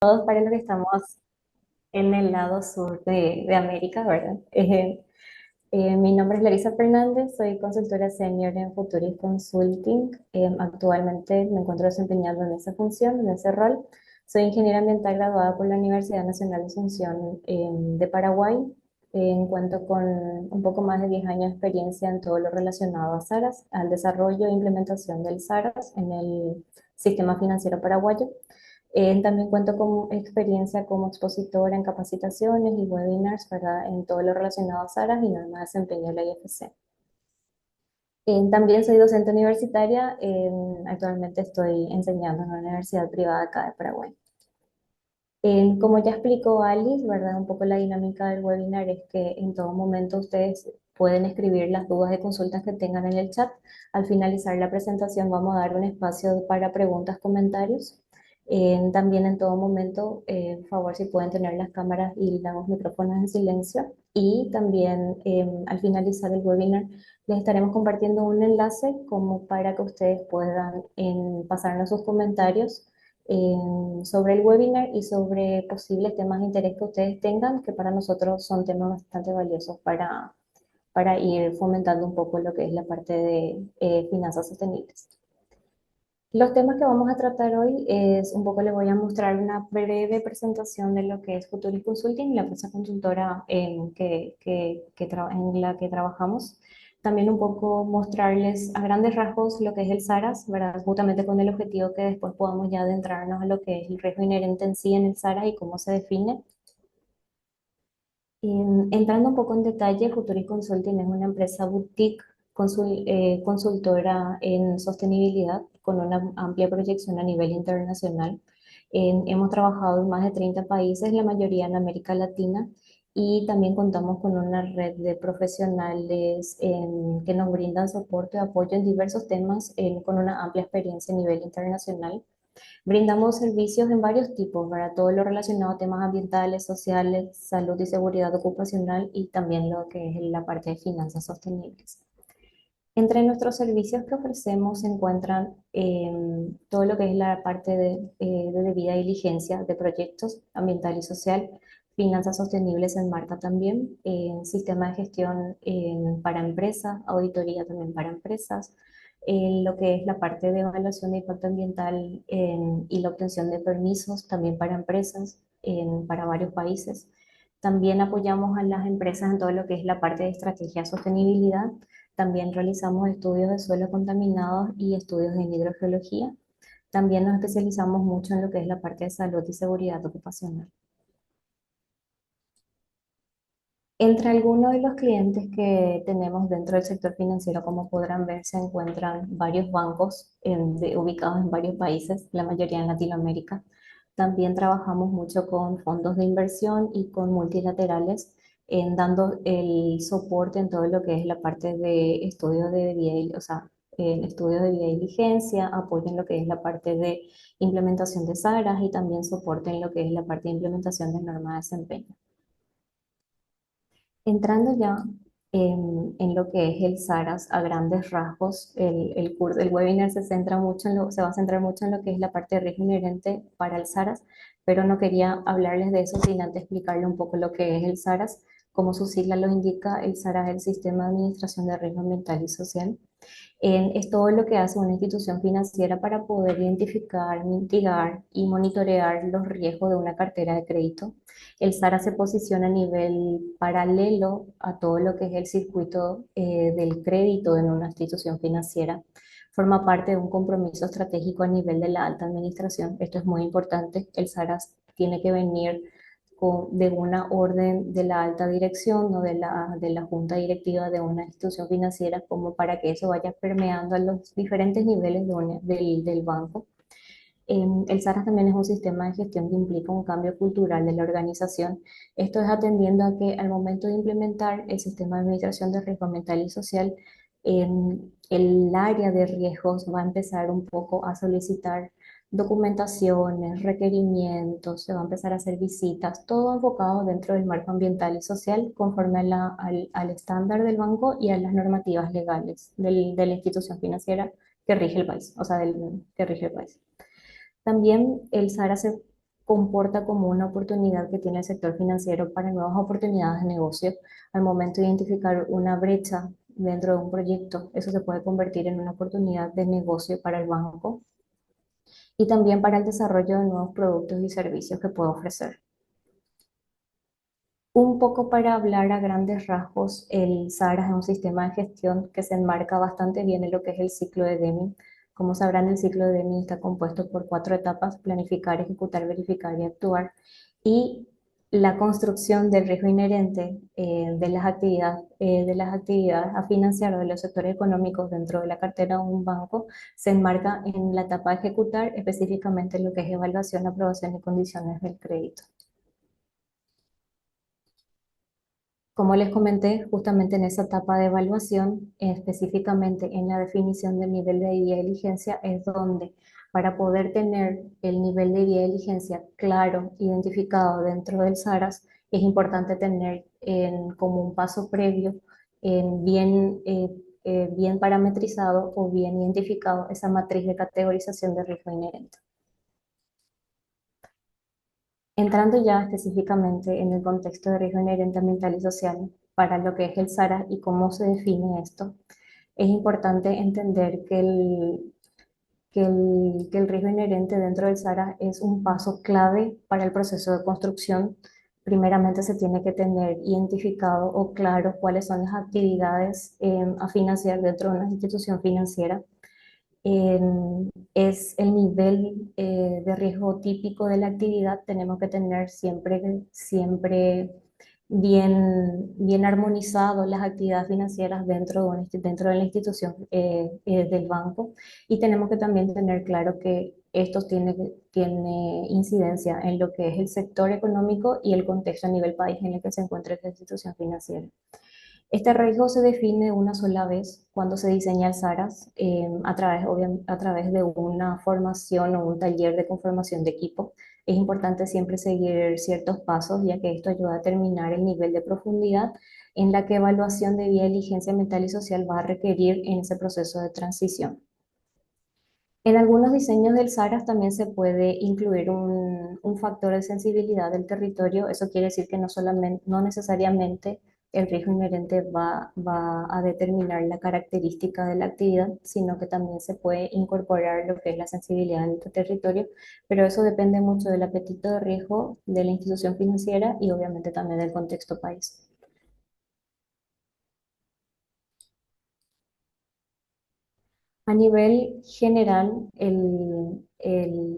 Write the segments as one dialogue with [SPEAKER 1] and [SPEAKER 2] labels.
[SPEAKER 1] Todos para los que estamos en el lado sur de América, ¿verdad? Mi nombre es Larisa Fernández, soy consultora senior en Futuris Consulting. Actualmente me encuentro desempeñando en esa función, en ese rol. Soy ingeniera ambiental graduada por la Universidad Nacional de Asunción de Paraguay. Cuento con un poco más de 10 años de experiencia en todo lo relacionado a SARAS, al desarrollo e implementación del SARAS en el sistema financiero paraguayo. También cuento con experiencia como expositora en capacitaciones y webinars, ¿verdad? En todo lo relacionado a SARAS y normas de desempeño de la IFC. También soy docente universitaria. Actualmente estoy enseñando en una universidad privada acá de Paraguay. Como ya explicó Alice, ¿verdad? Un poco la dinámica del webinar es que en todo momento ustedes pueden escribir las dudas y consultas que tengan en el chat. Al finalizar la presentación vamos a dar un espacio para preguntas, comentarios. También en todo momento, por favor, si pueden tener las cámaras y los micrófonos en silencio. Y también al finalizar el webinar les estaremos compartiendo un enlace como para que ustedes puedan pasarnos sus comentarios sobre el webinar y sobre posibles temas de interés que ustedes tengan, que para nosotros son temas bastante valiosos para ir fomentando un poco lo que es la parte de finanzas sostenibles. Los temas que vamos a tratar hoy es un poco, les voy a mostrar una breve presentación de lo que es Futuris Consulting, la empresa consultora en la que trabajamos. También un poco mostrarles a grandes rasgos lo que es el SARAS, ¿verdad? Justamente con el objetivo que después podamos ya adentrarnos a lo que es el riesgo inherente en sí en el SARAS y cómo se define. Entrando un poco en detalle, Futuri Consulting es una empresa boutique consultora en sostenibilidad con una amplia proyección a nivel internacional. Hemos trabajado en más de 30 países, la mayoría en América Latina, y también contamos con una red de profesionales que nos brindan soporte y apoyo en diversos temas con una amplia experiencia a nivel internacional. Brindamos servicios en varios tipos, para todo lo relacionado a temas ambientales, sociales, salud y seguridad ocupacional y también lo que es la parte de finanzas sostenibles. Entre nuestros servicios que ofrecemos se encuentran todo lo que es la parte de debida diligencia de proyectos ambiental y social, finanzas sostenibles en marca también, sistema de gestión para empresas, auditoría también para empresas, lo que es la parte de evaluación de impacto ambiental y la obtención de permisos también para empresas para varios países. También apoyamos a las empresas en todo lo que es la parte de estrategia de sostenibilidad. También realizamos estudios de suelos contaminados y estudios de hidrogeología. También nos especializamos mucho en lo que es la parte de salud y seguridad ocupacional. Entre algunos de los clientes que tenemos dentro del sector financiero, como podrán ver, se encuentran varios bancos ubicados en varios países, la mayoría en Latinoamérica. También trabajamos mucho con fondos de inversión y con multilaterales, dando el soporte en todo lo que es la parte de estudios de debida, o sea, estudios de debida diligencia, apoyo en lo que es la parte de implementación de SARAS y también soporte en lo que es la parte de implementación de normas de desempeño. Entrando ya en lo que es el SARAS a grandes rasgos, el curso, el webinar se va a centrar mucho en lo que es la parte de riesgo inherente para el SARAS, pero no quería hablarles de eso sin antes explicarle un poco lo que es el SARAS. Como su sigla lo indica, el SARAS es el Sistema de Administración de Riesgo Ambiental y Social. Es todo lo que hace una institución financiera para poder identificar, mitigar y monitorear los riesgos de una cartera de crédito. El SARA se posiciona a nivel paralelo a todo lo que es el circuito del crédito en una institución financiera. Forma parte de un compromiso estratégico a nivel de la alta administración. Esto es muy importante. El SARA tiene que venir de una orden de la alta dirección o de la junta directiva de una institución financiera, como para que eso vaya permeando a los diferentes niveles del banco. El SARAS también es un sistema de gestión que implica un cambio cultural de la organización. Esto es atendiendo a que al momento de implementar el sistema de administración de riesgo ambiental y social, el área de riesgos va a empezar un poco a solicitar documentaciones, requerimientos, se va a empezar a hacer visitas, todo enfocado dentro del marco ambiental y social conforme al estándar del banco y a las normativas legales de la institución financiera que rige el país, o sea, que rige el país. También el SARA se comporta como una oportunidad que tiene el sector financiero para nuevas oportunidades de negocio. Al momento de identificar una brecha dentro de un proyecto, eso se puede convertir en una oportunidad de negocio para el banco y también para el desarrollo de nuevos productos y servicios que puede ofrecer. Un poco para hablar a grandes rasgos, el SARA es un sistema de gestión que se enmarca bastante bien en lo que es el ciclo de Deming. Como sabrán, el ciclo de Deming está compuesto por cuatro etapas: planificar, ejecutar, verificar y actuar. Y la construcción del riesgo inherente de las actividades a financiar o de los sectores económicos dentro de la cartera de un banco se enmarca en la etapa de ejecutar, específicamente en lo que es evaluación, aprobación y condiciones del crédito. Como les comenté, justamente en esa etapa de evaluación, específicamente en la definición del nivel de debida diligencia, es donde para poder tener el nivel de debida diligencia claro, identificado dentro del SARAS, es importante tener como un paso previo bien parametrizado o bien identificado esa matriz de categorización de riesgo inherente. Entrando ya específicamente en el contexto de riesgo inherente ambiental y social, para lo que es el SARA y cómo se define esto, es importante entender que el riesgo inherente dentro del SARA es un paso clave para el proceso de construcción. Primeramente se tiene que tener identificado o claro cuáles son las actividades a financiar dentro de una institución financiera. Es el nivel de riesgo típico de la actividad. Tenemos que tener siempre bien armonizado las actividades financieras dentro de la institución del banco, y tenemos que también tener claro que esto tiene incidencia en lo que es el sector económico y el contexto a nivel país en el que se encuentra esta institución financiera. Este riesgo se define una sola vez cuando se diseña el SARAS a través de una formación o un taller de conformación de equipo. Es importante siempre seguir ciertos pasos, ya que esto ayuda a determinar el nivel de profundidad en la que evaluación de vía diligencia ambiental y social va a requerir en ese proceso de transición. En algunos diseños del SARAS también se puede incluir un factor de sensibilidad del territorio. Eso quiere decir que no necesariamente el riesgo inherente va a determinar la característica de la actividad, sino que también se puede incorporar lo que es la sensibilidad del territorio, pero eso depende mucho del apetito de riesgo de la institución financiera y obviamente también del contexto país. A nivel general,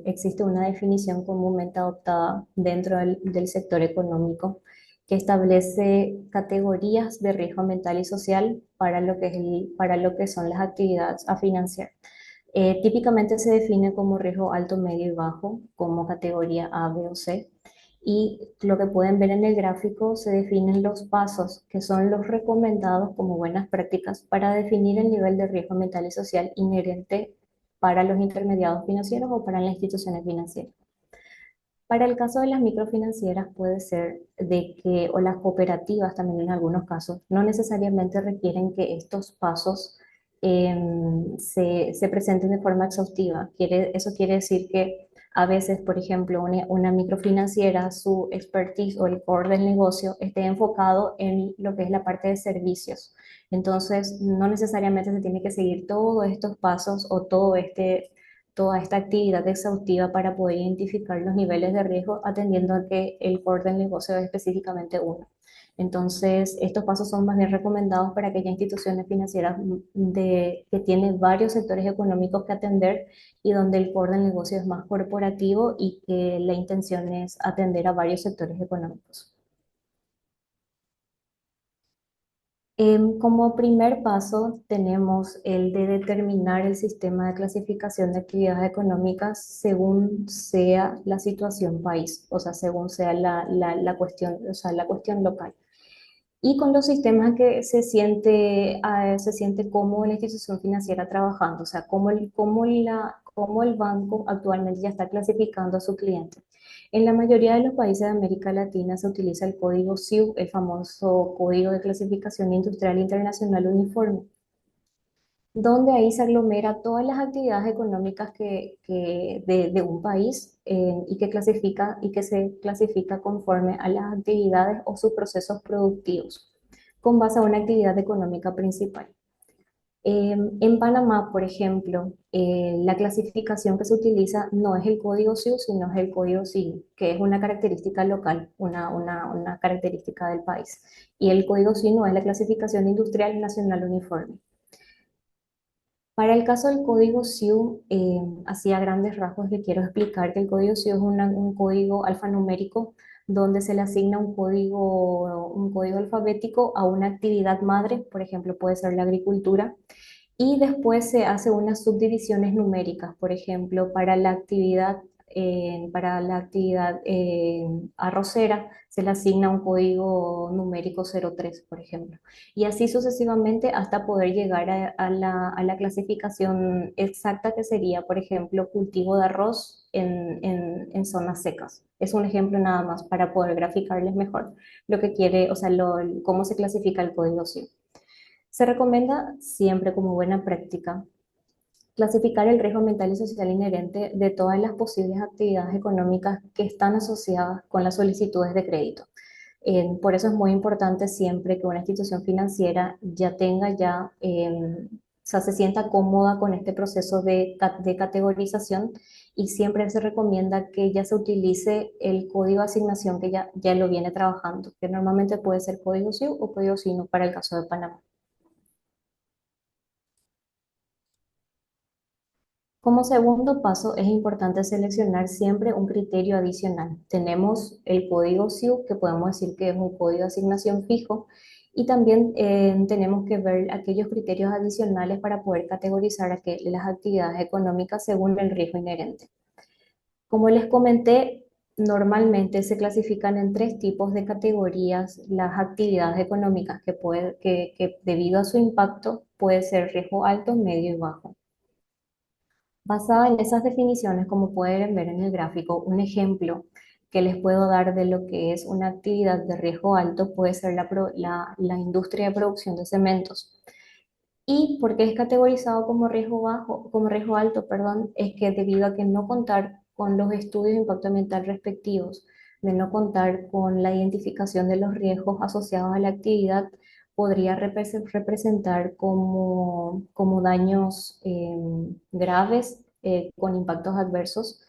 [SPEAKER 1] existe una definición comúnmente adoptada dentro del sector económico que establece categorías de riesgo ambiental y social para para lo que son las actividades a financiar. Típicamente se define como riesgo alto, medio y bajo, como categoría A, B o C. Y lo que pueden ver en el gráfico, se definen los pasos que son los recomendados como buenas prácticas para definir el nivel de riesgo ambiental y social inherente para los intermediados financieros o para las instituciones financieras. Para el caso de las microfinancieras puede ser de que, o las cooperativas también en algunos casos, no necesariamente requieren que estos pasos se presenten de forma exhaustiva. Eso quiere decir que a veces, por ejemplo, una microfinanciera, su expertise o el core del negocio esté enfocado en lo que es la parte de servicios. Entonces, no necesariamente se tiene que seguir todos estos pasos o toda esta actividad exhaustiva para poder identificar los niveles de riesgo, atendiendo a que el core del negocio es específicamente uno. Entonces, estos pasos son más bien recomendados para aquellas instituciones financieras que tienen varios sectores económicos que atender y donde el core del negocio es más corporativo y que la intención es atender a varios sectores económicos. Como primer paso, tenemos el de determinar el sistema de clasificación de actividades económicas según sea la situación país, o sea, según sea la cuestión, o sea, la cuestión local. Y con los sistemas que se siente cómodo la institución financiera trabajando, o sea, cómo el banco actualmente ya está clasificando a su cliente. En la mayoría de los países de América Latina se utiliza el código SIU, el famoso Código de Clasificación Industrial Internacional Uniforme. donde ahí se aglomera todas las actividades económicas de un país y que clasifica y que se clasifica conforme a las actividades o sus procesos productivos, con base a una actividad económica principal. En Panamá, por ejemplo, la clasificación que se utiliza no es el código SIU, sino es el código SIN, que es una característica local, una característica del país. Y el código SIN no es la clasificación industrial nacional uniforme. Para el caso del código SIU, así a grandes rasgos le quiero explicar que el código SIU es un código alfanumérico donde se le asigna un código alfabético a una actividad madre, por ejemplo, puede ser la agricultura, y después se hace unas subdivisiones numéricas, por ejemplo, para la actividad arrocera se le asigna un código numérico 03, por ejemplo. Y así sucesivamente hasta poder llegar a la clasificación exacta que sería, por ejemplo, cultivo de arroz en zonas secas. Es un ejemplo nada más para poder graficarles mejor lo que quiere, o sea, cómo se clasifica el código SIU. Se recomienda siempre como buena práctica clasificar el riesgo ambiental y social inherente de todas las posibles actividades económicas que están asociadas con las solicitudes de crédito. Por eso es muy importante siempre que una institución financiera ya tenga o sea, se sienta cómoda con este proceso de categorización y siempre se recomienda que ya se utilice el código de asignación que ya lo viene trabajando, que normalmente puede ser código SIU o código SINO para el caso de Panamá. Como segundo paso, es importante seleccionar siempre un criterio adicional. Tenemos el código SIU, que podemos decir que es un código de asignación fijo, y también tenemos que ver aquellos criterios adicionales para poder categorizar las actividades económicas según el riesgo inherente. Como les comenté, normalmente se clasifican en tres tipos de categorías las actividades económicas que debido a su impacto puede ser riesgo alto, medio y bajo. Basada en esas definiciones, como pueden ver en el gráfico, un ejemplo que les puedo dar de lo que es una actividad de riesgo alto puede ser la industria de producción de cementos. Y porque es categorizado como riesgo bajo, como riesgo alto, perdón, es que debido a que no contar con los estudios de impacto ambiental respectivos, de no contar con la identificación de los riesgos asociados a la actividad, podría representar como daños graves con impactos adversos,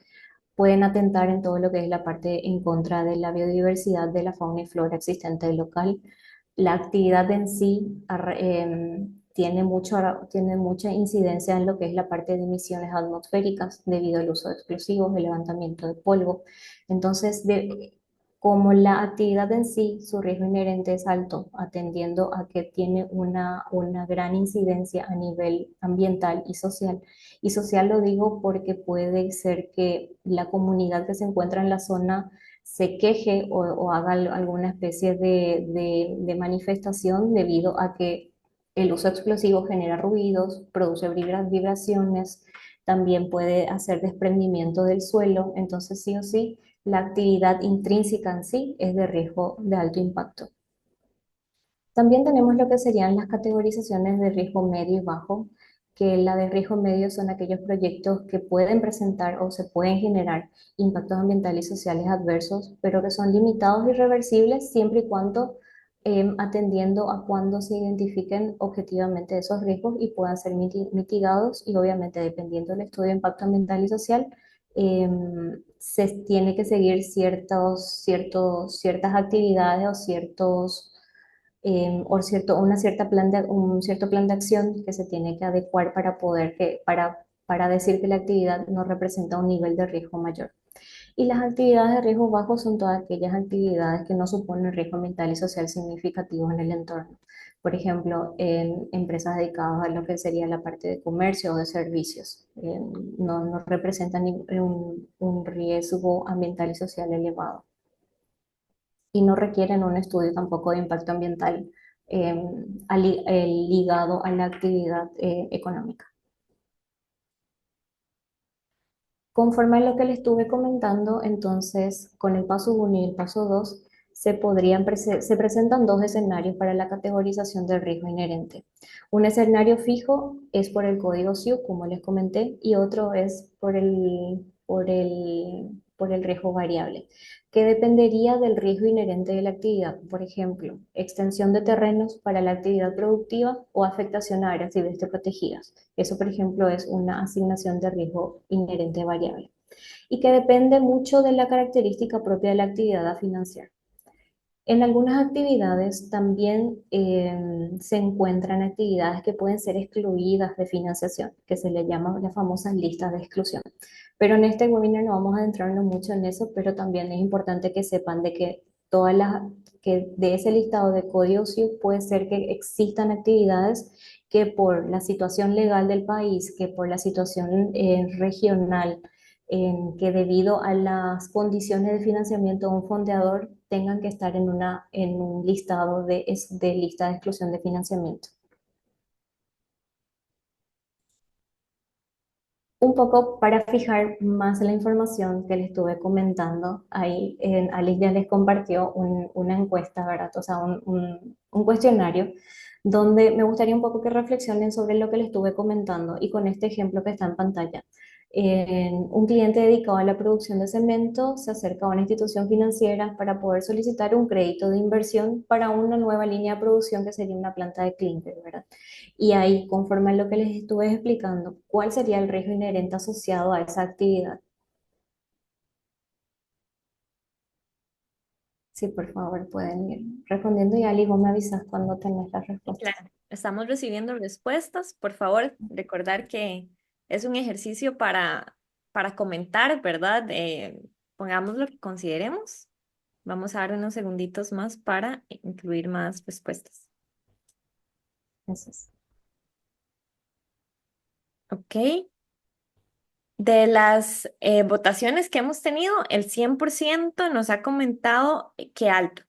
[SPEAKER 1] pueden atentar en todo lo que es la parte en contra de la biodiversidad de la fauna y flora existente local. La actividad en sí tiene mucha incidencia en lo que es la parte de emisiones atmosféricas debido al uso de explosivos, el levantamiento de polvo. Entonces, como la actividad en sí, su riesgo inherente es alto, atendiendo a que tiene una gran incidencia a nivel ambiental y social. Y social lo digo porque puede ser que la comunidad que se encuentra en la zona se queje o haga alguna especie de manifestación debido a que el uso explosivo genera ruidos, produce vibraciones, también puede hacer desprendimiento del suelo, entonces sí o sí, la actividad intrínseca en sí es de riesgo de alto impacto. También tenemos lo que serían las categorizaciones de riesgo medio y bajo, que la de riesgo medio son aquellos proyectos que pueden presentar o se pueden generar impactos ambientales y sociales adversos, pero que son limitados y reversibles siempre y cuando atendiendo a cuando se identifiquen objetivamente esos riesgos y puedan ser mitigados y obviamente dependiendo del estudio de impacto ambiental y social, se tiene que seguir ciertas actividades o un cierto plan de acción que se tiene que adecuar para decir que la actividad no representa un nivel de riesgo mayor. Y las actividades de riesgo bajo son todas aquellas actividades que no suponen riesgo ambiental y social significativo en el entorno. Por ejemplo, en empresas dedicadas a lo que sería la parte de comercio o de servicios, no representan un riesgo ambiental y social elevado y no requieren un estudio tampoco de impacto ambiental eh, ligado a la actividad económica. Conforme a lo que le estuve comentando, entonces, con el paso 1 y el paso 2 se presentan dos escenarios para la categorización del riesgo inherente. Un escenario fijo es por el código SIU, como les comenté, y otro es por el riesgo variable, que dependería del riesgo inherente de la actividad. Por ejemplo, extensión de terrenos para la actividad productiva o afectación a áreas silvestres protegidas. Eso, por ejemplo, es una asignación de riesgo inherente variable y que depende mucho de la característica propia de la actividad a financiar. En algunas actividades también se encuentran actividades que pueden ser excluidas de financiación, que se le llaman las famosas listas de exclusión. Pero en este webinar no vamos a adentrarnos mucho en eso, pero también es importante que sepan de que que de ese listado de códigos SIU puede ser que existan actividades que por la situación legal del país, que por la situación regional, en que debido a las condiciones de financiamiento de un fondeador tengan que estar en un listado de lista de exclusión de financiamiento. Un poco para fijar más la información que les estuve comentando, ahí Alice ya les compartió una encuesta, ¿verdad? O sea, un cuestionario donde me gustaría un poco que reflexionen sobre lo que les estuve comentando y con este ejemplo que está en pantalla. Un cliente dedicado a la producción de cemento se acerca a una institución financiera para poder solicitar un crédito de inversión para una nueva línea de producción que sería una planta de clíner, ¿verdad? Y ahí, conforme a lo que les estuve explicando, ¿cuál sería el riesgo inherente asociado a esa actividad? Sí, por favor, pueden ir respondiendo y Ali, vos me avisas cuando tenés las
[SPEAKER 2] Sí,
[SPEAKER 1] respuestas.
[SPEAKER 2] claro, estamos recibiendo respuestas. Por favor, recordar que es un ejercicio para comentar, ¿verdad? Pongamos lo que consideremos. Vamos a dar unos segunditos más para incluir más respuestas.
[SPEAKER 1] Gracias.
[SPEAKER 2] Ok. De las votaciones que hemos tenido, el 100% nos ha comentado que alto.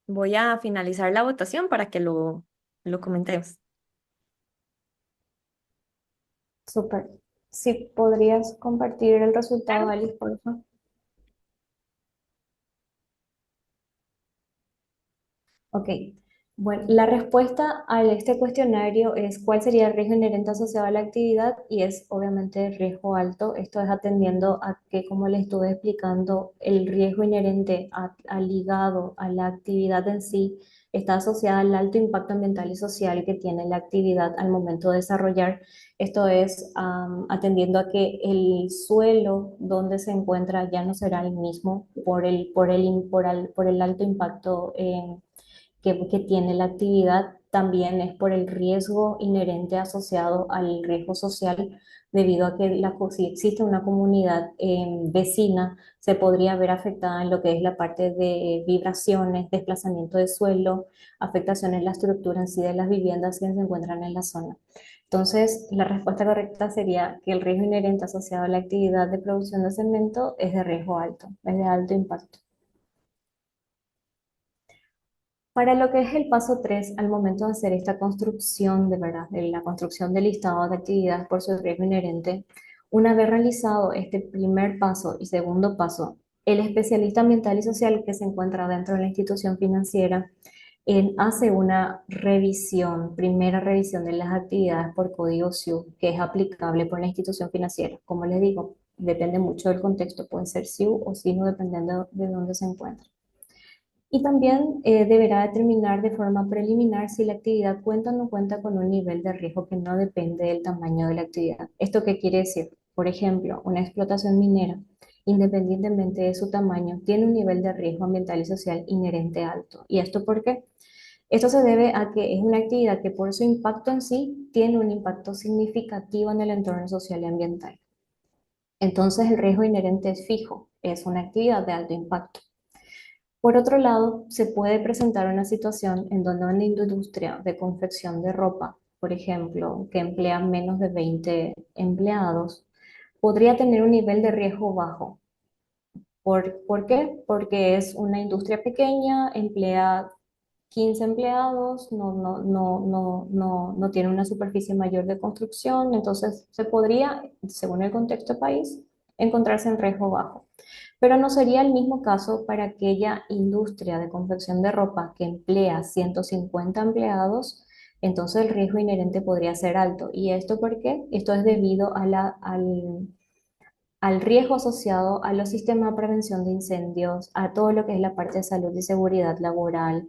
[SPEAKER 2] Voy a finalizar la votación para que lo comentemos.
[SPEAKER 1] Súper. Si podrías compartir el resultado,
[SPEAKER 2] Claro.
[SPEAKER 1] Alice, por favor. Ok. Bueno, la respuesta a este cuestionario es cuál sería el riesgo inherente asociado a la actividad y es obviamente el riesgo alto. Esto es atendiendo a que, como les estuve explicando, el riesgo inherente ligado a la actividad en sí está asociado al alto impacto ambiental y social que tiene la actividad al momento de desarrollar. Esto es atendiendo a que el suelo donde se encuentra ya no será el mismo por el alto impacto que tiene la actividad, también es por el riesgo inherente asociado al riesgo social, debido a que si existe una comunidad vecina, se podría ver afectada en lo que es la parte de vibraciones, desplazamiento de suelo, afectación en la estructura en sí de las viviendas que se encuentran en la zona. Entonces, la respuesta correcta sería que el riesgo inherente asociado a la actividad de producción de cemento es de riesgo alto, es de alto impacto. Para lo que es el paso 3 al momento de hacer esta construcción de verdad, de la construcción del listado de actividades por su riesgo inherente, una vez realizado este primer paso y segundo paso, el especialista ambiental y social que se encuentra dentro de la institución financiera hace una revisión, primera revisión de las actividades por código SIU que es aplicable por la institución financiera. Como les digo, depende mucho del contexto, puede ser SIU o SINU dependiendo de dónde se encuentre. Y también deberá determinar de forma preliminar si la actividad cuenta o no cuenta con un nivel de riesgo que no depende del tamaño de la actividad. ¿Esto qué quiere decir? Por ejemplo, una explotación minera, independientemente de su tamaño, tiene un nivel de riesgo ambiental y social inherente alto. ¿Y esto por qué? Esto se debe a que es una actividad que por su impacto en sí tiene un impacto significativo en el entorno social y ambiental. Entonces el riesgo inherente es fijo, es una actividad de alto impacto. Por otro lado, se puede presentar una situación en donde una industria de confección de ropa, por ejemplo, que emplea menos de 20 empleados, podría tener un nivel de riesgo bajo. ¿Por qué? Porque es una industria pequeña, emplea 15 empleados, no tiene una superficie mayor de construcción, entonces se podría, según el contexto país, encontrarse en riesgo bajo. Pero no sería el mismo caso para aquella industria de confección de ropa que emplea 150 empleados, entonces el riesgo inherente podría ser alto. ¿Y esto por qué? Esto es debido al riesgo asociado a los sistemas de prevención de incendios, a todo lo que es la parte de salud y seguridad laboral,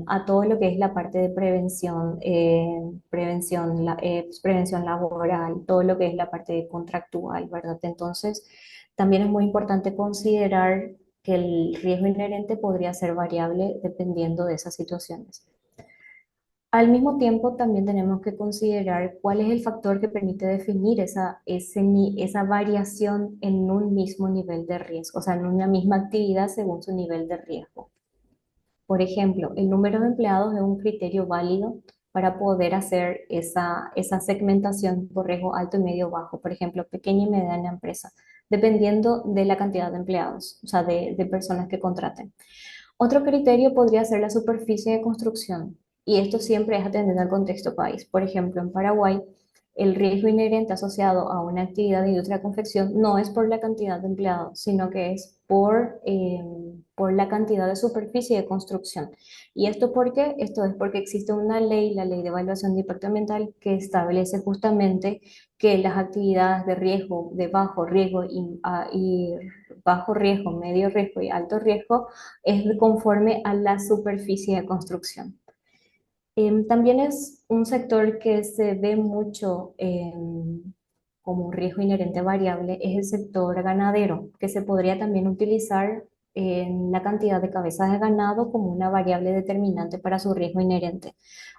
[SPEAKER 1] a todo lo que es la parte de prevención, prevención laboral, todo lo que es la parte contractual, ¿verdad? Entonces, también es muy importante considerar que el riesgo inherente podría ser variable dependiendo de esas situaciones. Al mismo tiempo, también tenemos que considerar cuál es el factor que permite definir esa variación en un mismo nivel de riesgo, o sea, en una misma actividad según su nivel de riesgo. Por ejemplo, el número de empleados es un criterio válido para poder hacer esa segmentación por riesgo alto y medio bajo, por ejemplo, pequeña y mediana empresa, dependiendo de la cantidad de empleados, o sea, de personas que contraten. Otro criterio podría ser la superficie de construcción, y esto siempre es atendiendo al contexto país. Por ejemplo, en Paraguay, el riesgo inherente asociado a una actividad de industria de confección no es por la cantidad de empleados, sino que es por la cantidad de superficie de construcción. ¿Y esto por qué? Esto es porque existe una ley, la Ley de Evaluación de Impacto Ambiental, que establece justamente que las actividades de riesgo, de bajo riesgo y bajo riesgo, medio riesgo y alto riesgo, es conforme a la superficie de construcción. También es un sector que se ve mucho como un riesgo inherente variable, es el sector ganadero, que se podría también utilizar en la cantidad de cabezas de ganado como una variable determinante para su riesgo inherente.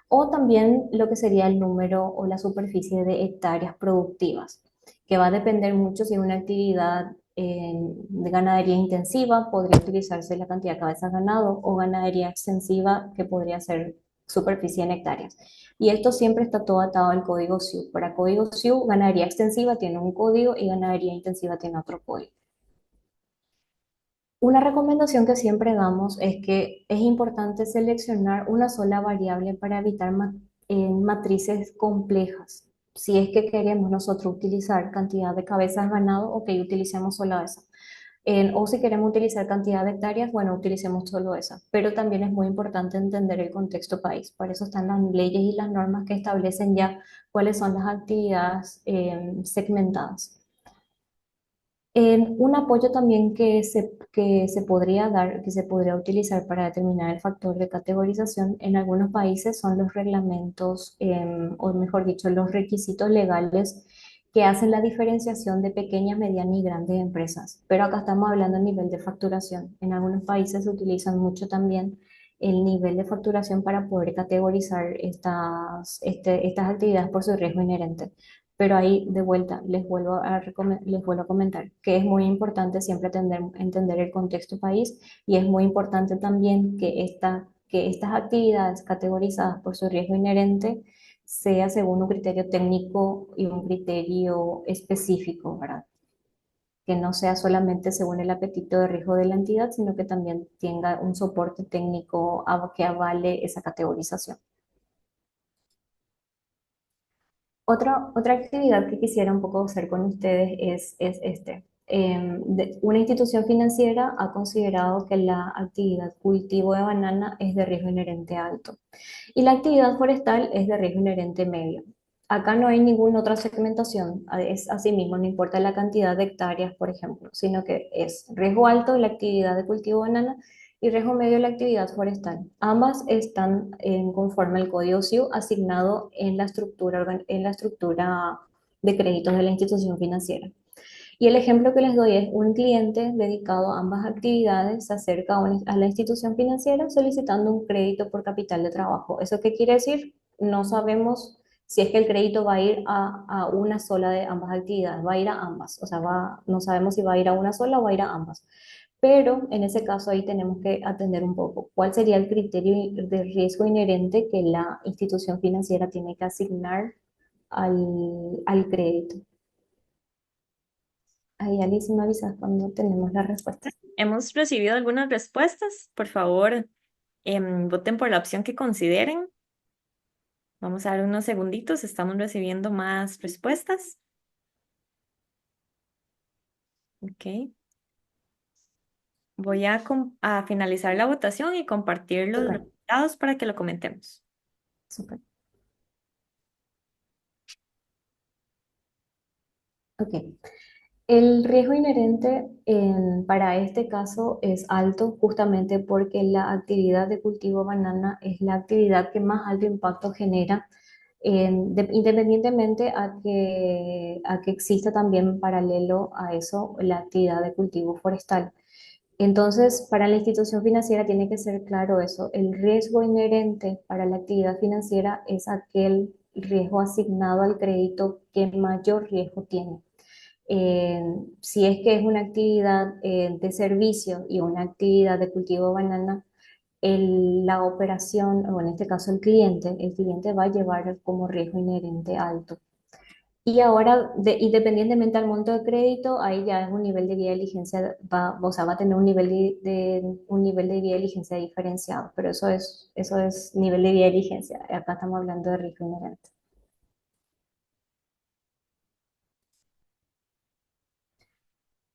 [SPEAKER 1] O también lo que sería el número o la superficie de hectáreas productivas, que va a depender mucho si es una actividad de ganadería intensiva, podría utilizarse la cantidad de cabezas de ganado, o ganadería extensiva, que podría ser superficie en hectáreas. Y esto siempre está todo atado al código SIU. Para código SIU, ganadería extensiva tiene un código y ganadería intensiva tiene otro código. Una recomendación que siempre damos es que es importante seleccionar una sola variable para evitar matrices complejas. Si es que queremos nosotros utilizar cantidad de cabezas ganado, ok, utilicemos solo esa. O si queremos utilizar cantidad de hectáreas, bueno, utilicemos solo esa. Pero también es muy importante entender el contexto país. Para eso están las leyes y las normas que establecen ya cuáles son las actividades segmentadas. Un apoyo también que se podría dar, que se podría utilizar para determinar el factor de categorización en algunos países son los reglamentos, o mejor dicho, los requisitos legales que hacen la diferenciación de pequeñas, medianas y grandes empresas. Pero acá estamos hablando a nivel de facturación. En algunos países se utilizan mucho también el nivel de facturación para poder categorizar estas actividades por su riesgo inherente. Pero ahí de vuelta les vuelvo a comentar que es muy importante siempre entender el contexto país, y es muy importante también que estas actividades categorizadas por su riesgo inherente sea según un criterio técnico y un criterio específico, ¿verdad? Que no sea solamente según el apetito de riesgo de la entidad, sino que también tenga un soporte técnico que avale esa categorización. Otra actividad que quisiera un poco hacer con ustedes una institución financiera ha considerado que la actividad cultivo de banana es de riesgo inherente alto y la actividad forestal es de riesgo inherente medio. Acá no hay ninguna otra segmentación, es así mismo, no importa la cantidad de hectáreas, por ejemplo, sino que es riesgo alto la actividad de cultivo de banana y riesgo medio la actividad forestal. Ambas están conforme al código SIU asignado en la estructura de créditos de la institución financiera. Y el ejemplo que les doy es un cliente dedicado a ambas actividades se acerca a la institución financiera solicitando un crédito por capital de trabajo. ¿Eso qué quiere decir? No sabemos si es que el crédito va a ir a una sola de ambas actividades, va a ir a ambas. O sea, no sabemos si va a ir a una sola o va a ir a ambas. Pero en ese caso ahí tenemos que atender un poco cuál sería el criterio de riesgo inherente que la institución financiera tiene que asignar al crédito. Ahí, Alice, me avisas cuando tenemos la respuesta.
[SPEAKER 2] Hemos recibido algunas respuestas. Por favor, voten por la opción que consideren. Vamos a dar unos segunditos. Estamos recibiendo más respuestas. Ok. Voy a finalizar la votación y compartir los
[SPEAKER 1] Súper,
[SPEAKER 2] resultados para que lo comentemos.
[SPEAKER 1] súper. Ok. El riesgo inherente para este caso es alto justamente porque la actividad de cultivo banana es la actividad que más alto impacto genera, independientemente a que exista también en paralelo a eso la actividad de cultivo forestal. Entonces, para la institución financiera tiene que ser claro eso. El riesgo inherente para la actividad financiera es aquel riesgo asignado al crédito que mayor riesgo tiene. Eh, si es que es una actividad de servicio y una actividad de cultivo de banana, la operación, o en este caso el cliente va a llevar como riesgo inherente alto. Y ahora, independientemente al monto de crédito, ahí ya es un nivel de vía de diligencia, o sea, va a tener un nivel un nivel de vía de diligencia diferenciado, pero eso es nivel de vía de diligencia. Acá estamos hablando de riesgo inherente.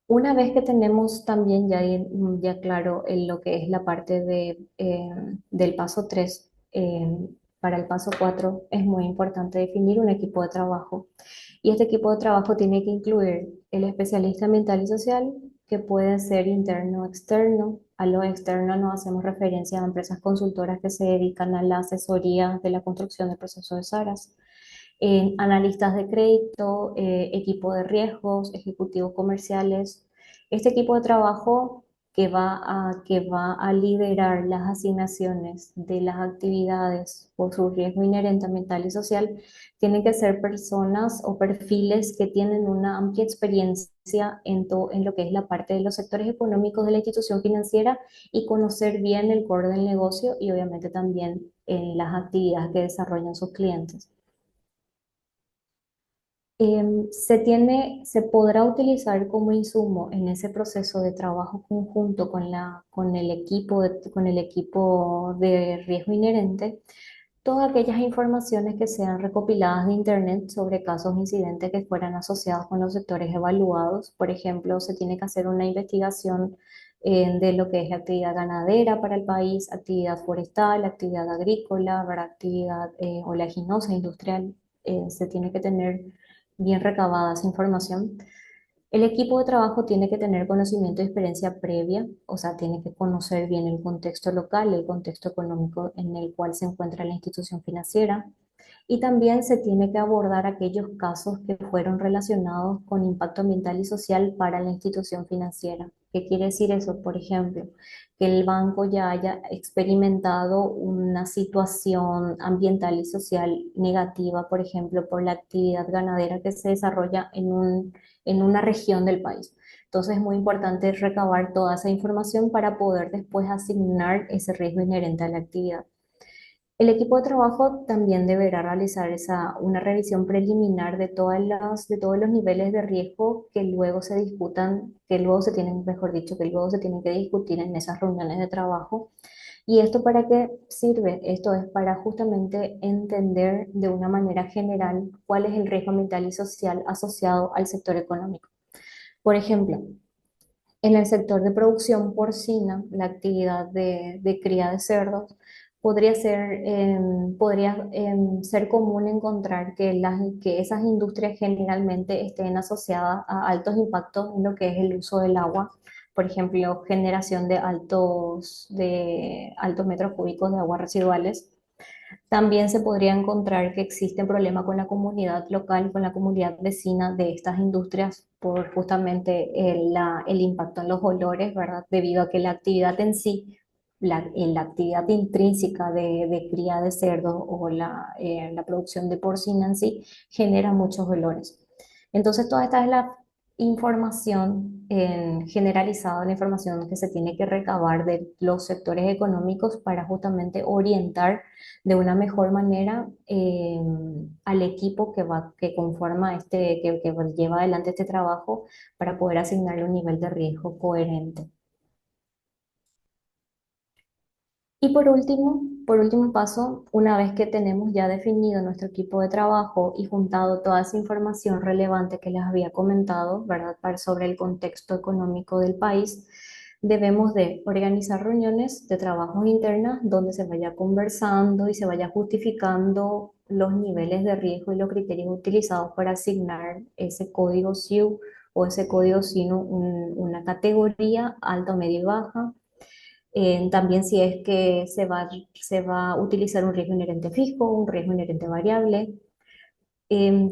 [SPEAKER 1] Una vez que tenemos también ya claro en lo que es la parte del paso 3, para el paso 4 es muy importante definir un equipo de trabajo. Y este equipo de trabajo tiene que incluir el especialista ambiental y social, que puede ser interno o externo. A lo externo nos hacemos referencia a empresas consultoras que se dedican a la asesoría de la construcción del proceso de SARAS, analistas de crédito, equipo de riesgos, ejecutivos comerciales. Este equipo de trabajo que va a liderar las asignaciones de las actividades por su riesgo inherente ambiental y social, tienen que ser personas o perfiles que tienen una amplia experiencia en lo que es la parte de los sectores económicos de la institución financiera y conocer bien el core del negocio y obviamente también en las actividades que desarrollan sus clientes. Se podrá utilizar como insumo en ese proceso de trabajo conjunto con el equipo de riesgo inherente todas aquellas informaciones que sean recopiladas de Internet sobre casos o incidentes que fueran asociados con los sectores evaluados. Por ejemplo, se tiene que hacer una investigación de lo que es la actividad ganadera para el país, actividad forestal, actividad agrícola, ¿verdad? Actividad oleaginosa, industrial. Se tiene que tener bien recabada esa información. El equipo de trabajo tiene que tener conocimiento y experiencia previa, o sea, tiene que conocer bien el contexto local, el contexto económico en el cual se encuentra la institución financiera, y también se tiene que abordar aquellos casos que fueron relacionados con impacto ambiental y social para la institución financiera. ¿Qué quiere decir eso? Por ejemplo, que el banco ya haya experimentado una situación ambiental y social negativa, por ejemplo, por la actividad ganadera que se desarrolla en una región del país. Entonces es muy importante recabar toda esa información para poder después asignar ese riesgo inherente a la actividad. El equipo de trabajo también deberá realizar una revisión preliminar de todos los niveles de riesgo que luego se discutan, que luego se tienen, mejor dicho, que luego se tienen que discutir en esas reuniones de trabajo. ¿Y esto para qué sirve? Esto es para justamente entender de una manera general cuál es el riesgo ambiental y social asociado al sector económico. Por ejemplo, en el sector de producción porcina, la actividad de cría de cerdos, podría ser común encontrar que esas industrias generalmente estén asociadas a altos impactos en lo que es el uso del agua, por ejemplo, generación de altos metros cúbicos de aguas residuales. También se podría encontrar que existen problemas con la comunidad local, con la comunidad vecina de estas industrias por justamente el impacto en los olores, ¿verdad? Debido a que la actividad en sí, la actividad intrínseca de cría de cerdo o la producción de porcina en sí genera muchos olores. Entonces, toda esta es la información generalizada, la información que se tiene que recabar de los sectores económicos para justamente orientar de una mejor manera al equipo que conforma que lleva adelante este trabajo para poder asignarle un nivel de riesgo coherente. Y por último paso, una vez que tenemos ya definido nuestro equipo de trabajo y juntado toda esa información relevante que les había comentado, ¿verdad? Sobre el contexto económico del país, debemos de organizar reuniones de trabajo internas donde se vaya conversando y se vaya justificando los niveles de riesgo y los criterios utilizados para asignar ese código SIU o ese código SINU una categoría alta, media y baja. También si es que se va a utilizar un riesgo inherente fijo, un riesgo inherente variable.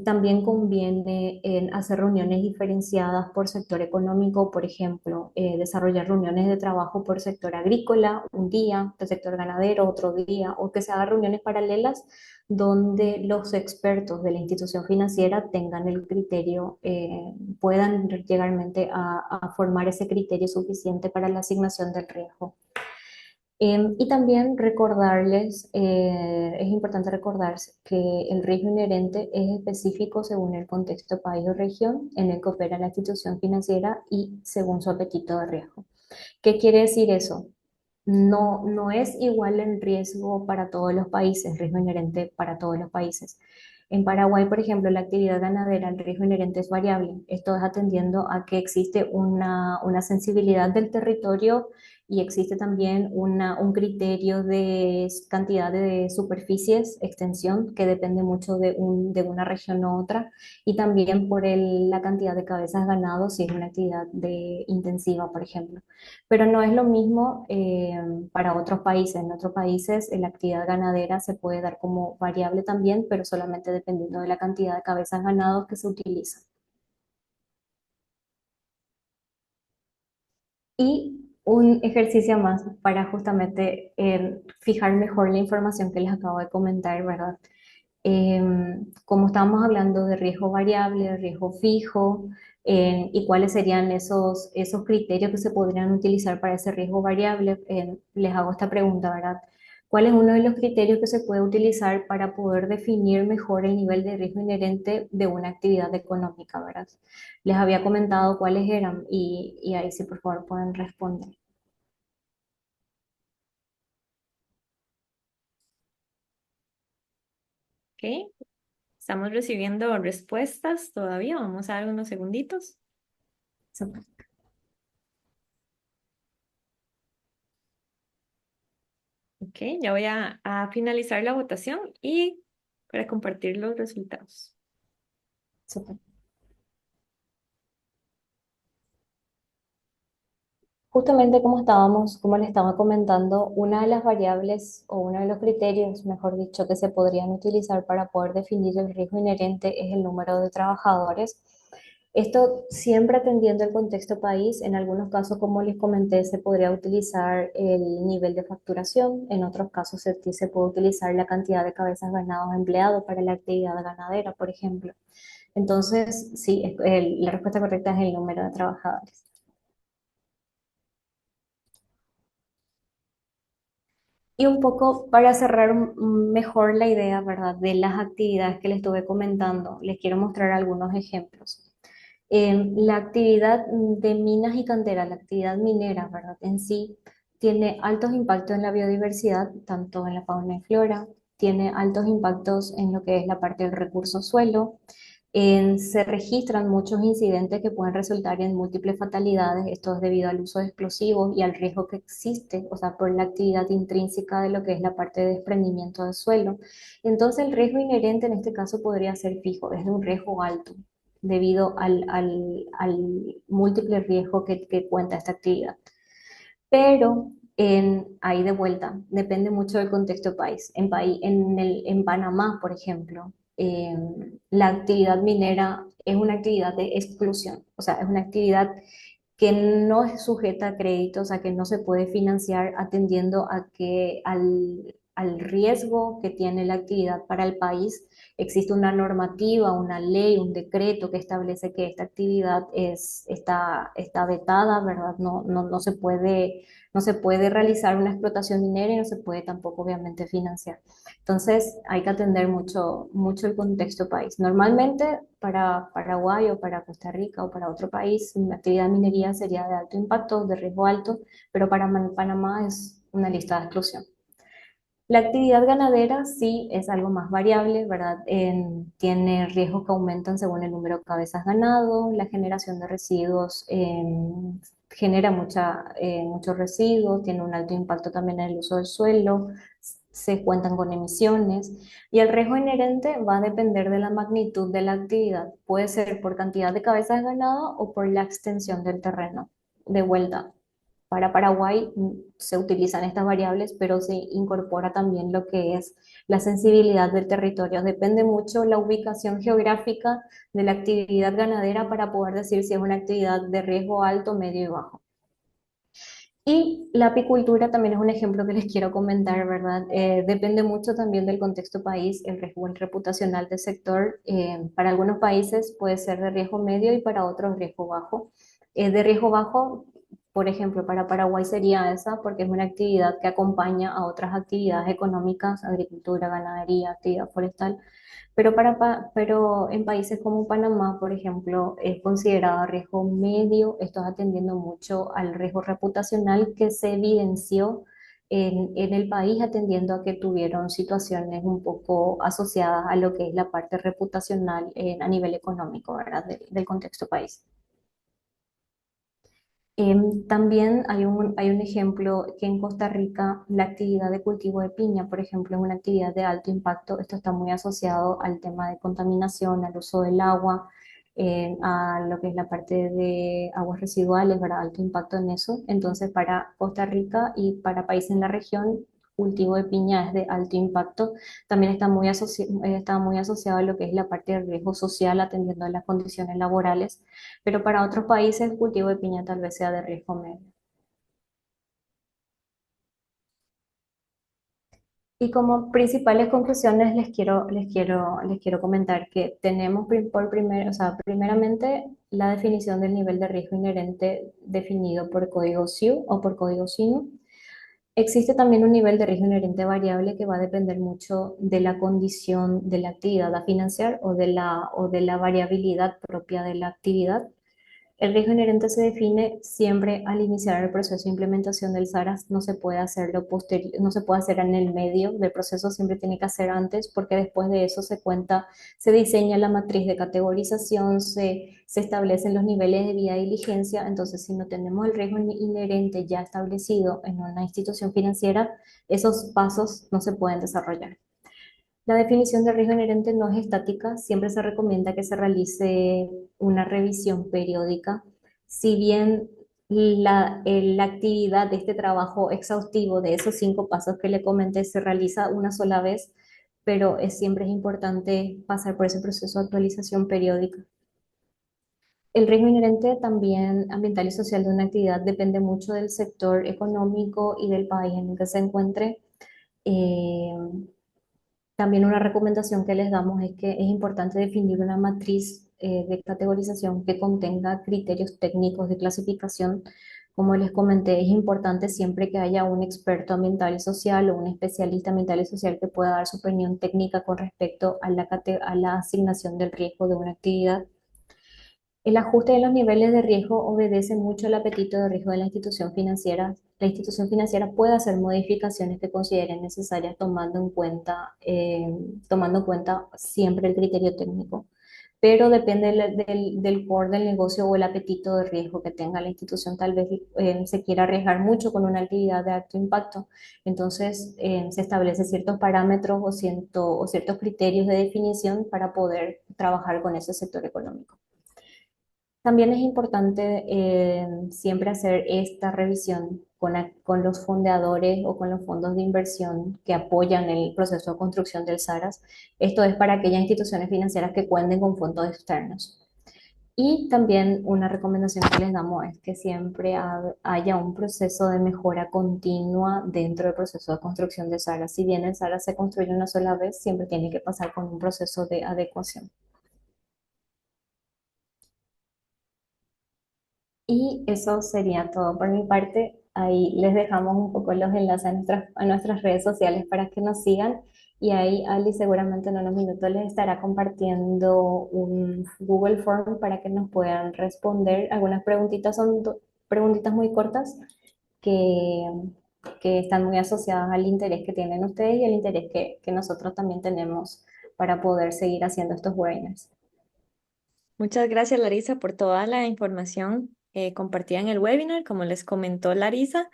[SPEAKER 1] También conviene hacer reuniones diferenciadas por sector económico, por ejemplo, desarrollar reuniones de trabajo por sector agrícola un día, de sector ganadero otro día, o que se hagan reuniones paralelas donde los expertos de la institución financiera tengan el criterio, puedan llegarmente a formar ese criterio suficiente para la asignación del riesgo. Y también recordarles, es importante recordarse que el riesgo inherente es específico según el contexto país o región en el que opera la institución financiera y según su apetito de riesgo. ¿Qué quiere decir eso? No, no es igual el riesgo para todos los países, riesgo inherente para todos los países. En Paraguay, por ejemplo, la actividad ganadera, el riesgo inherente es variable. Esto es atendiendo a que existe una sensibilidad del territorio y existe también un criterio de cantidad de superficies, extensión, que depende mucho de una región u otra, y también por la cantidad de cabezas ganado, si es una actividad intensiva, por ejemplo. Pero no es lo mismo para otros países. En otros países la actividad ganadera se puede dar como variable también, pero solamente dependiendo de la cantidad de cabezas ganados que se utiliza. Y un ejercicio más para justamente fijar mejor la información que les acabo de comentar, ¿verdad? Como estábamos hablando de riesgo variable, de riesgo fijo, y cuáles serían esos criterios que se podrían utilizar para ese riesgo variable, les hago esta pregunta, ¿verdad? ¿Cuál es uno de los criterios que se puede utilizar para poder definir mejor el nivel de riesgo inherente de una actividad económica, ¿verdad? Les había comentado cuáles eran y ahí sí, por favor, pueden responder.
[SPEAKER 2] ¿Ok? Estamos recibiendo respuestas todavía. Vamos a dar unos segunditos.
[SPEAKER 1] Súper.
[SPEAKER 2] Ok, ya voy a finalizar la votación y para compartir los resultados.
[SPEAKER 1] Súper. Justamente como le estaba comentando, una de las variables o uno de los criterios, mejor dicho, que se podrían utilizar para poder definir el riesgo inherente es el número de trabajadores. Esto siempre atendiendo el contexto país. En algunos casos, como les comenté, se podría utilizar el nivel de facturación. En otros casos, se puede utilizar la cantidad de cabezas ganados empleados para la actividad ganadera, por ejemplo. Entonces, sí, la respuesta correcta es el número de trabajadores. Y un poco para cerrar mejor la idea, ¿verdad? De las actividades que les estuve comentando, les quiero mostrar algunos ejemplos. La actividad de minas y canteras, la actividad minera, ¿verdad? En sí, tiene altos impactos en la biodiversidad, tanto en la fauna y flora, tiene altos impactos en lo que es la parte del recurso suelo. Se registran muchos incidentes que pueden resultar en múltiples fatalidades, esto es debido al uso de explosivos y al riesgo que existe, o sea, por la actividad intrínseca de lo que es la parte de desprendimiento del suelo. Entonces, el riesgo inherente en este caso podría ser fijo, es de un riesgo alto, debido al múltiple riesgo que cuenta esta actividad. Pero ahí de vuelta, depende mucho del contexto país. En Panamá, por ejemplo, la actividad minera es una actividad de exclusión, o sea, es una actividad que no es sujeta a crédito, o sea, que no se puede financiar atendiendo al riesgo que tiene la actividad para el país. Existe una normativa, una ley, un decreto que establece que esta actividad está vetada, ¿verdad? No se puede realizar una explotación minera y no se puede tampoco, obviamente, financiar. Entonces, hay que atender mucho, mucho el contexto país. Normalmente, para Paraguay o para Costa Rica o para otro país, una actividad de minería sería de alto impacto, de riesgo alto, pero para Panamá es una lista de exclusión. La actividad ganadera sí es algo más variable, ¿verdad? Tiene riesgos que aumentan según el número de cabezas ganado, la generación de residuos genera muchos residuos, tiene un alto impacto también en el uso del suelo, se cuentan con emisiones y el riesgo inherente va a depender de la magnitud de la actividad. Puede ser por cantidad de cabezas de ganado o por la extensión del terreno. De vuelta, para Paraguay se utilizan estas variables, pero se incorpora también lo que es la sensibilidad del territorio. Depende mucho la ubicación geográfica de la actividad ganadera para poder decir si es una actividad de riesgo alto, medio y bajo. Y la apicultura también es un ejemplo que les quiero comentar, ¿verdad? Depende mucho también del contexto país, el riesgo reputacional del sector. Para algunos países puede ser de riesgo medio y para otros riesgo bajo. De riesgo bajo, por ejemplo, para Paraguay sería esa, porque es una actividad que acompaña a otras actividades económicas, agricultura, ganadería, actividad forestal. Pero en países como Panamá, por ejemplo, es considerado riesgo medio. Esto atendiendo mucho al riesgo reputacional que se evidenció en el país, atendiendo a que tuvieron situaciones un poco asociadas a lo que es la parte reputacional a nivel económico, ¿verdad? Del contexto país. También hay un ejemplo que en Costa Rica la actividad de cultivo de piña, por ejemplo, es una actividad de alto impacto. Esto está muy asociado al tema de contaminación, al uso del agua, a lo que es la parte de aguas residuales, ¿verdad? Alto impacto en eso. Entonces, para Costa Rica y para países en la región, cultivo de piña es de alto impacto. También está muy asociado a lo que es la parte de riesgo social, atendiendo a las condiciones laborales, pero para otros países el cultivo de piña tal vez sea de riesgo medio. Y como principales conclusiones les quiero comentar que tenemos o sea, primeramente la definición del nivel de riesgo inherente definido por código SIU o por código SINU. Existe también un nivel de riesgo inherente variable que va a depender mucho de la condición de la actividad a financiar o de la variabilidad propia de la actividad. El riesgo inherente se define siempre al iniciar el proceso de implementación del SARAS, no se puede hacerlo posterior, no se puede hacer en el medio del proceso, siempre tiene que hacer antes, porque después de eso se diseña la matriz de categorización, se establecen los niveles de vía de diligencia. Entonces, si no tenemos el riesgo inherente ya establecido en una institución financiera, esos pasos no se pueden desarrollar. La definición de riesgo inherente no es estática, siempre se recomienda que se realice una revisión periódica. Si bien la actividad de este trabajo exhaustivo de esos 5 pasos que le comenté se realiza una sola vez, pero siempre es importante pasar por ese proceso de actualización periódica. El riesgo inherente también ambiental y social de una actividad depende mucho del sector económico y del país en el que se encuentre. Eh, También una recomendación que les damos es que es importante definir una matriz de categorización que contenga criterios técnicos de clasificación. Como les comenté, es importante siempre que haya un experto ambiental y social o un especialista ambiental y social que pueda dar su opinión técnica con respecto a a la asignación del riesgo de una actividad. El ajuste de los niveles de riesgo obedece mucho al apetito de riesgo de la institución financiera. La institución financiera puede hacer modificaciones que consideren necesarias tomando en cuenta siempre el criterio técnico, pero depende del core del negocio o el apetito de riesgo que tenga la institución. Tal vez se quiera arriesgar mucho con una actividad de alto impacto, entonces se establecen ciertos parámetros o ciertos criterios de definición para poder trabajar con ese sector económico. También es importante siempre hacer esta revisión con los fondeadores o con los fondos de inversión que apoyan el proceso de construcción del SARAS. Esto es para aquellas instituciones financieras que cuenten con fondos externos. Y también una recomendación que les damos es que siempre haya un proceso de mejora continua dentro del proceso de construcción del SARAS. Si bien el SARAS se construye una sola vez, siempre tiene que pasar con un proceso de adecuación. Y eso sería todo por mi parte. Ahí les dejamos un poco los enlaces a nuestras redes sociales para que nos sigan. Y ahí Ali seguramente en unos minutos les estará compartiendo un Google Form para que nos puedan responder. Algunas preguntitas son preguntitas muy cortas que, que están muy asociadas al interés que tienen ustedes y al interés que nosotros también tenemos para poder seguir haciendo estos webinars.
[SPEAKER 2] Muchas gracias, Larisa, por toda la información. compartida en el webinar, como les comentó Larisa.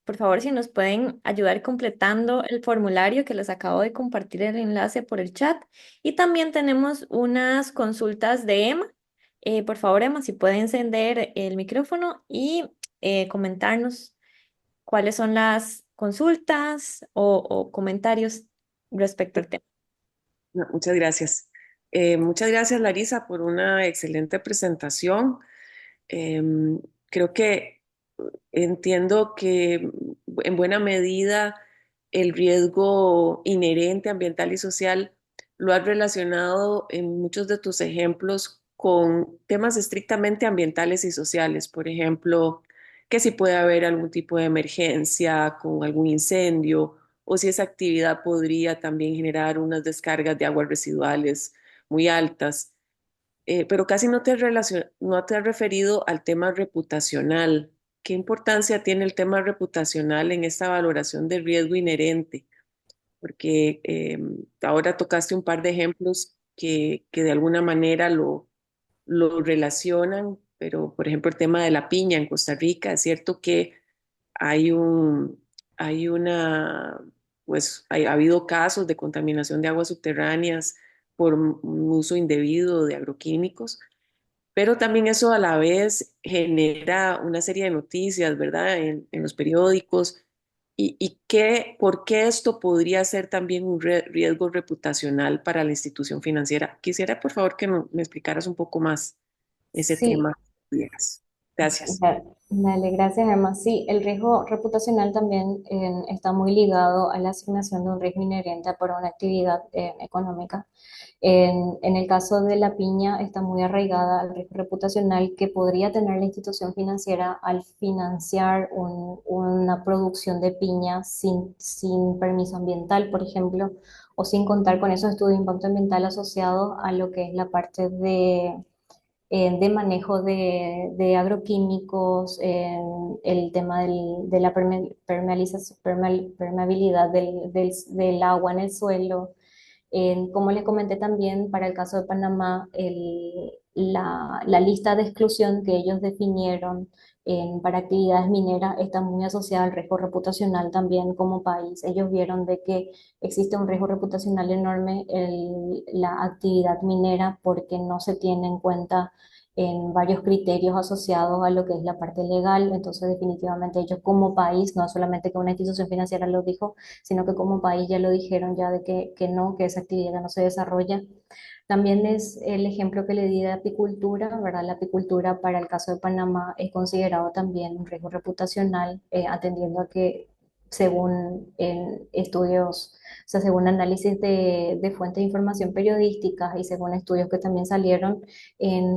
[SPEAKER 2] Por favor, si nos pueden ayudar completando el formulario que les acabo de compartir el enlace por el chat. Y también tenemos unas consultas de Emma. Por favor, Emma, si puede encender el micrófono y comentarnos cuáles son las consultas o comentarios respecto al tema.
[SPEAKER 3] No, muchas gracias. Muchas gracias, Larisa, por una excelente presentación. Em, Creo que entiendo que en buena medida el riesgo inherente ambiental y social lo has relacionado en muchos de tus ejemplos con temas estrictamente ambientales y sociales. Por ejemplo, que si puede haber algún tipo de emergencia con algún incendio o si esa actividad podría también generar unas descargas de aguas residuales muy altas. Pero casi no te has referido al tema reputacional. ¿Qué importancia tiene el tema reputacional en esta valoración de riesgo inherente? Porque ahora tocaste un par de ejemplos que de alguna manera lo relacionan, pero por ejemplo el tema de la piña en Costa Rica, es cierto que hay un, hay una, ha habido casos de contaminación de aguas subterráneas por un uso indebido de agroquímicos, pero también eso a la vez genera una serie de noticias, ¿verdad? En los periódicos. ¿Por qué esto podría ser también un riesgo reputacional para la institución financiera? Quisiera, por favor, que me explicaras un poco más ese
[SPEAKER 1] Sí,
[SPEAKER 3] tema. Gracias.
[SPEAKER 1] Dale, gracias, Emma. Sí, el riesgo reputacional también está muy ligado a la asignación de un riesgo inherente para una actividad económica. En el caso de la piña, está muy arraigada al riesgo reputacional que podría tener la institución financiera al financiar una producción de piña sin permiso ambiental, por ejemplo, o sin contar con esos estudios de impacto ambiental asociados a lo que es la parte de manejo de agroquímicos, el tema de la permeabilidad del agua en el suelo. Como les comenté también, para el caso de Panamá, la lista de exclusión que ellos definieron para actividades mineras está muy asociada al riesgo reputacional también como país. Ellos vieron de que existe un riesgo reputacional enorme en la actividad minera porque no se tiene en cuenta en varios criterios asociados a lo que es la parte legal. Entonces, definitivamente ellos como país, no solamente que una institución financiera lo dijo, sino que como país ya lo dijeron ya de que no, que esa actividad no se desarrolla. También es el ejemplo que le di de apicultura, ¿verdad? La apicultura para el caso de Panamá es considerado también un riesgo reputacional, atendiendo a que según en estudios, o sea, según análisis de fuentes de información periodísticas y según estudios que también salieron,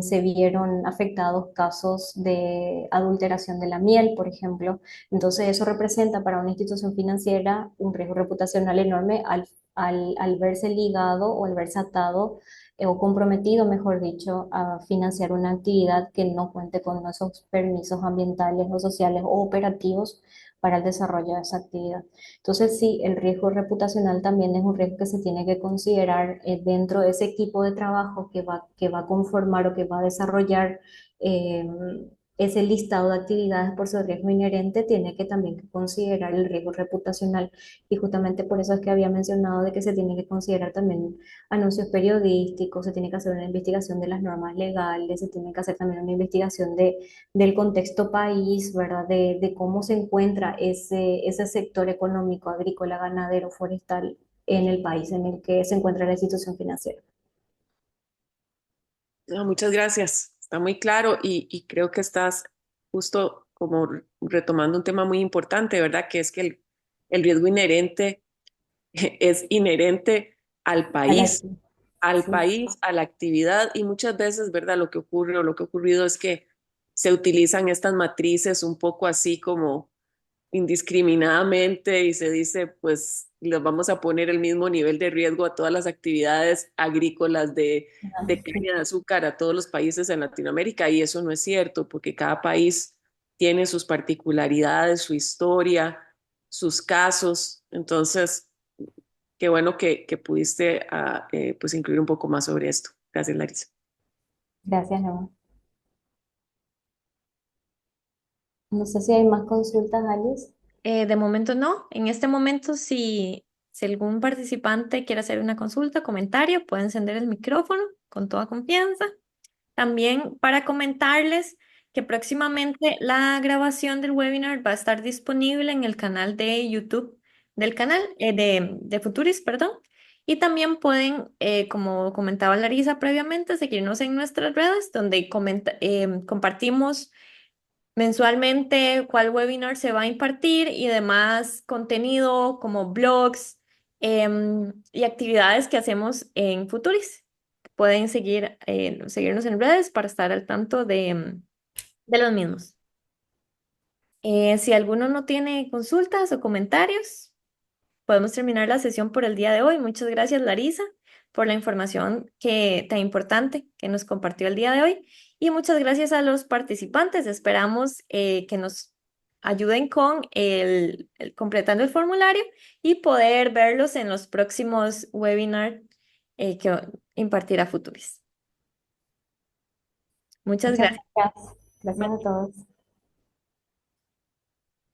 [SPEAKER 1] se vieron afectados casos de adulteración de la miel, por ejemplo. Entonces eso representa para una institución financiera un riesgo reputacional enorme al verse ligado o al verse atado o comprometido, mejor dicho, a financiar una actividad que no cuente con esos permisos ambientales o sociales o operativos para el desarrollo de esa actividad. Entonces, sí, el riesgo reputacional también es un riesgo que se tiene que considerar dentro de ese equipo de trabajo que va a conformar o que va a desarrollar eh, ese listado de actividades por su riesgo inherente, tiene que también considerar el riesgo reputacional. Y justamente por eso es que había mencionado de que se tiene que considerar también anuncios periodísticos, se tiene que hacer una investigación de las normas legales, se tiene que hacer también una investigación del contexto país, ¿verdad? De cómo se encuentra ese sector económico, agrícola, ganadero, forestal en el país en el que se encuentra la institución financiera.
[SPEAKER 3] No, muchas gracias. Está muy claro y creo que estás justo como retomando un tema muy importante, ¿verdad? Que es que el riesgo inherente es inherente
[SPEAKER 1] A la,
[SPEAKER 3] al
[SPEAKER 1] sí,
[SPEAKER 3] país, a la actividad y muchas veces, ¿verdad? Lo que ocurre o lo que ha ocurrido es que se utilizan estas matrices un poco así como indiscriminadamente y se dice, pues les vamos a poner el mismo nivel de riesgo a todas las actividades agrícolas de
[SPEAKER 1] sí.
[SPEAKER 3] caña de azúcar a todos los países en Latinoamérica y eso no es cierto porque cada país tiene sus particularidades, su historia, sus casos. Entonces, qué bueno que pudiste pues incluir un poco más sobre esto. Gracias, Larisa.
[SPEAKER 1] Gracias, Emma. No sé si hay más consultas, Alice.
[SPEAKER 2] De momento no. En este momento, si algún participante quiere hacer una consulta, comentario, puede encender el micrófono con toda confianza. También para comentarles que próximamente la grabación del webinar va a estar disponible en el canal de YouTube del canal de Futuris, perdón. Y también pueden, como comentaba Larisa previamente, seguirnos en nuestras redes donde compartimos mensualmente cuál webinar se va a impartir y demás contenido como blogs y actividades que hacemos en Futuris. Pueden seguirnos en redes para estar al tanto de los mismos. Si alguno no tiene consultas o comentarios, podemos terminar la sesión por el día de hoy. Muchas gracias, Larisa, por la información tan importante que nos compartió el día de hoy. Y muchas gracias a los participantes. Esperamos que nos ayuden con completando el formulario y poder verlos en los próximos webinars que impartirá Futuris. Muchas
[SPEAKER 1] Muchas
[SPEAKER 2] gracias.
[SPEAKER 1] gracias. Gracias a todos.